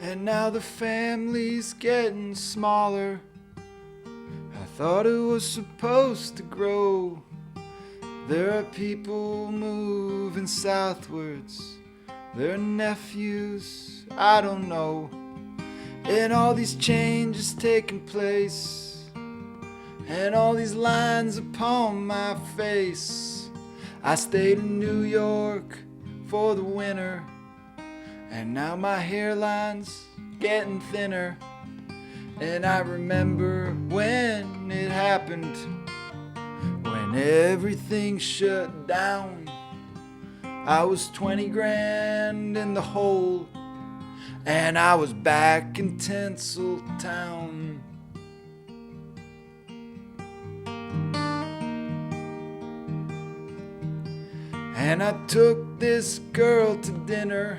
And now the family's getting smaller. I thought it was supposed to grow. There are people moving southwards, their nephews, I don't know. And all these changes taking place, and all these lines upon my face. I stayed in New York for the winter, and now my hairline's getting thinner. And I remember when it happened, when everything shut down. I was 20 grand in the hole, and I was back in Tinseltown. And I took this girl to dinner,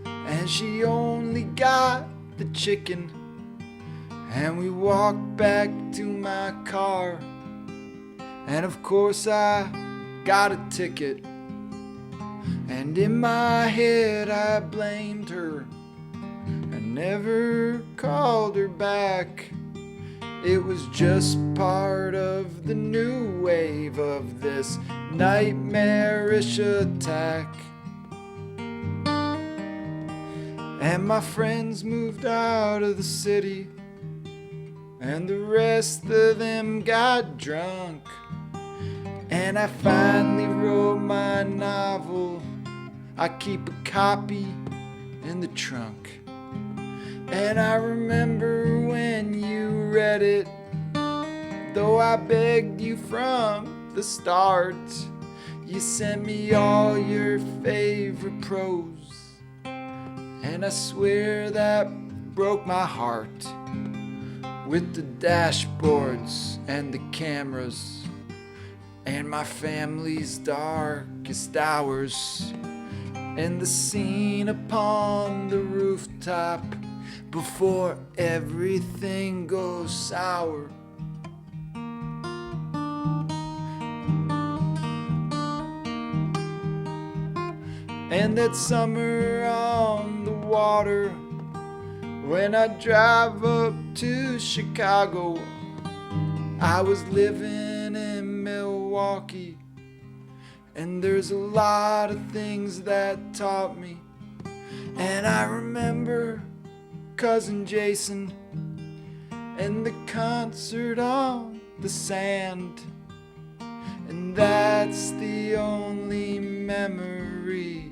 and she only got the chicken. And we walked back to my car, and of course I got a ticket. And in my head I blamed her and never called her back. It was just part of the new wave of this nightmarish attack. And my friends moved out of the city, and the rest of them got drunk. And I finally wrote my novel. I keep a copy in the trunk. And I remember when you read it, though I begged you from the start. You sent me all your favorite prose, and I swear that broke my heart. With the dashboards and the cameras, and my family's darkest hours, and the scene upon the rooftop before everything goes sour. And that summer on the water, when I drive up to Chicago, I was living in Milwaukee. And there's a lot of things that taught me. And I remember Cousin Jason and the concert on the sand. And that's the only memory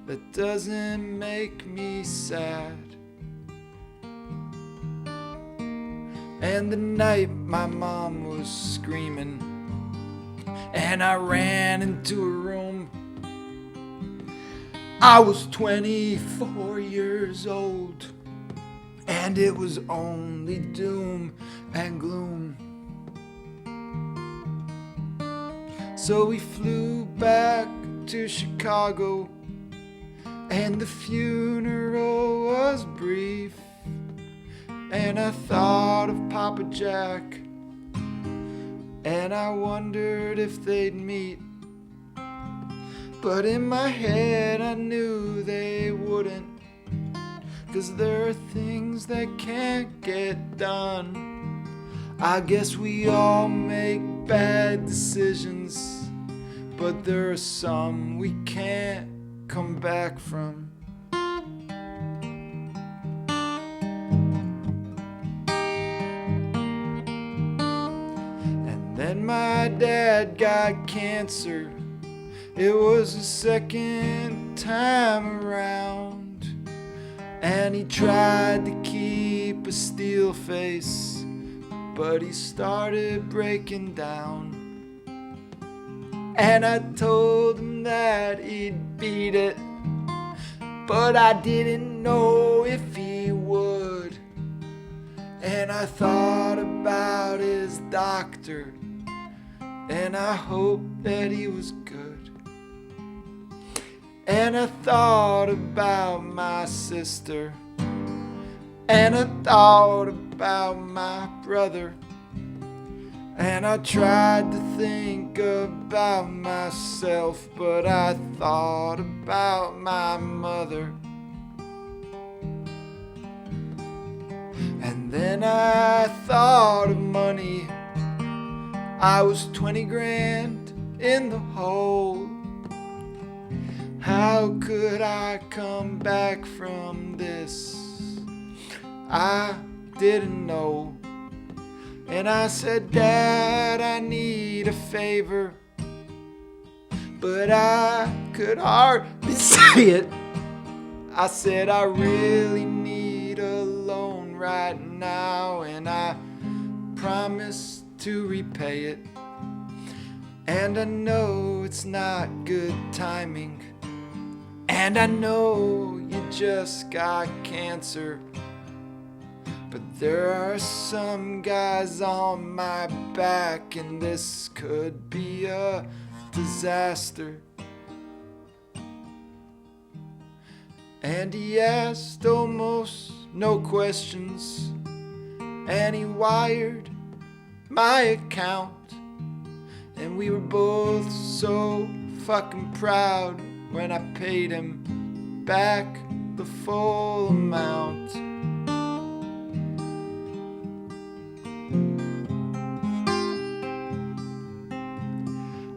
that doesn't make me sad. And the night my mom was screaming, and I ran into her room. I was 24 years old, and it was only doom and gloom. So we flew back to Chicago, and the funeral was brief. And I thought of Papa Jack, and I wondered if they'd meet. But in my head I knew they wouldn't, 'cause there are things that can't get done. I guess we all make bad decisions, but there are some we can't come back from. Then my dad got cancer. It was the second time around, and he tried to keep a steel face, but he started breaking down. And I told him that he'd beat it, but I didn't know if he would. And I thought about his doctor, and I hoped that he was good. And I thought about my sister, and I thought about my brother, and I tried to think about myself, but I thought about my mother. And then I thought of money. I was 20 grand in the hole. How could I come back from this? I didn't know. And I said, Dad, I need a favor. But I could hardly say it. I said, I really need a loan right now, and I promised to repay it. And I know it's not good timing, and I know you just got cancer, but there are some guys on my back, and this could be a disaster. And he asked almost no questions, and he wired my account, and we were both so fucking proud when I paid him back the full amount.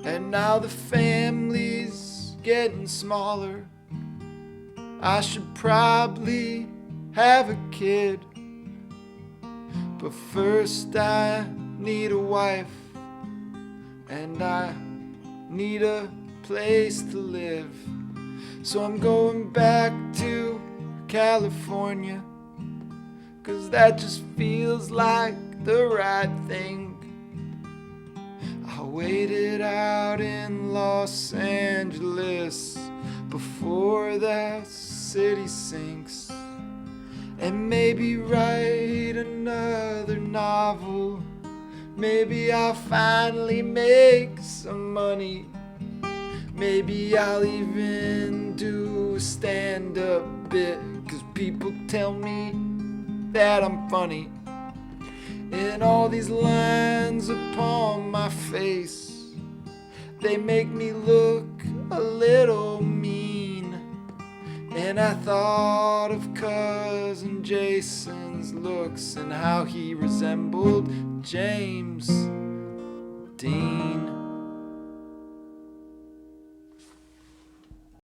And now the family's getting smaller. I should probably have a kid, but first I need a wife, and I need a place to live. So I'm going back to California, 'cause that just feels like the right thing. I waited out in Los Angeles before that city sinks, and maybe write another novel. Maybe I'll finally make some money. Maybe I'll even do a stand-up bit, 'cause people tell me that I'm funny. And all these lines upon my face, they make me look a little mean. And I thought of Cousin Jason's looks and how he resembled James Dean.